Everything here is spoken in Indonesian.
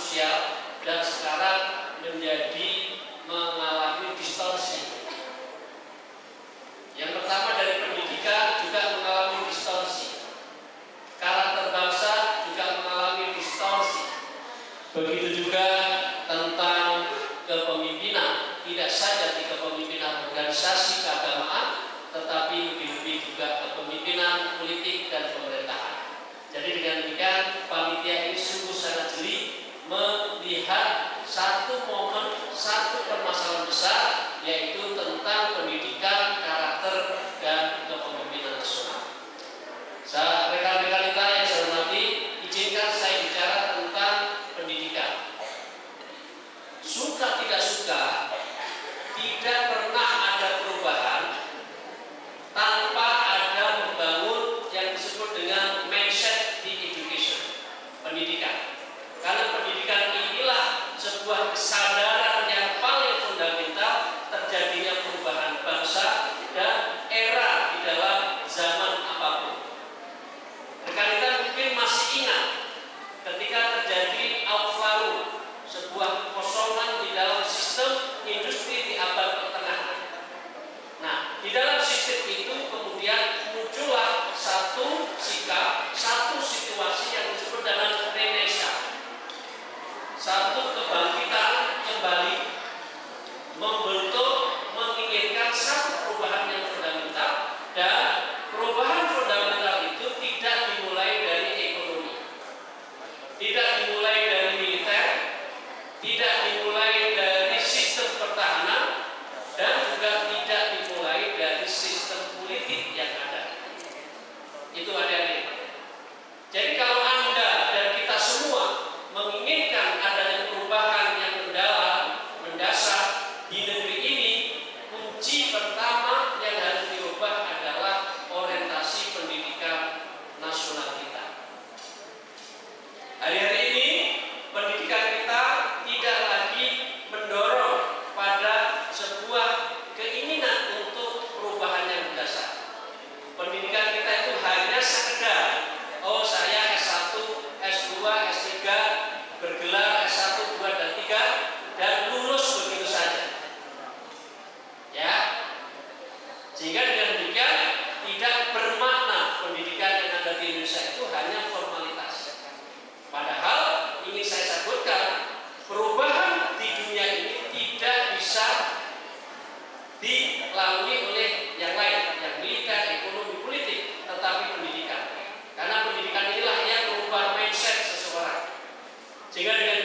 sosial dan sekarang menjadi mengalami distorsi. Yang pertama dari pendidikan juga mengalami distorsi. Karakter bangsa juga mengalami distorsi. Begitu juga tentang kepemimpinan, tidak saja di kepemimpinan organisasi keagamaan, tetapi lebih-lebih juga kepemimpinan politik dan pemerintahan. Jadi dengan demikian panitia ini sungguh sangat jeli melihat satu momen, satu permasalahan besar, yaitu tentang pendidikan, karakter, dan kepemimpinan nasional. Rekan-rekan kita yang saya hormati, izinkan saya bicara tentang pendidikan. Suka tidak suka, tidak pernah ada perubahan tanpa ada membangun yang disebut dengan mindset di education, pendidikan. Karena pendidikan inilah sebuah kesadaran yang paling fundamental terjadinya perubahan bangsa dan era di dalam zaman apapun. Rekan-rekan mungkin masih ingat ketika terjadi outflow, sebuah kekosongan di dalam sistem industri di abad pertengahan. Nah, di dalam sistem itu kemudian muncullah satu sikap, satu situasi yang disebut dengan renaissance. Satu kebangkitan kembali membentuk, menginginkan satu perubahan yang fundamental, dan perubahan fundamental itu tidak dimulai dari ekonomi, tidak dimulai dari militer, tidak dimulai dari sistem pertahanan, dan juga tidak dimulai dari sistem politik yang ada. Itu adik-adik. Jadi kalau Anda dan kita semua menginginkan adanya perubahan yang mendalam, mendasar di negeri ini, kunci pertama yang harus dirubah adalah orientasi pendidikan nasional kita. Hari-hari ini pendidikan kita tidak lagi mendorong pada sebuah keinginan untuk perubahan yang mendasar. Pendidikan kita itu hanya sekedar, oh saya S1, S2, S3, bergelar S1, 2, dan 3, dan lulus begitu saja. Ya, sehingga dengan demikian tidak bermakna pendidikan yang ada di Indonesia itu hanya formalitas. Padahal ingin saya sebutkan, perubahan di dunia ini tidak bisa dilalui oleh yang lain, yang militer, ekonomi, politik, tetapi pendidikan. Karena pendidikan inilah yang mengubah mindset seseorang. Sehingga dengan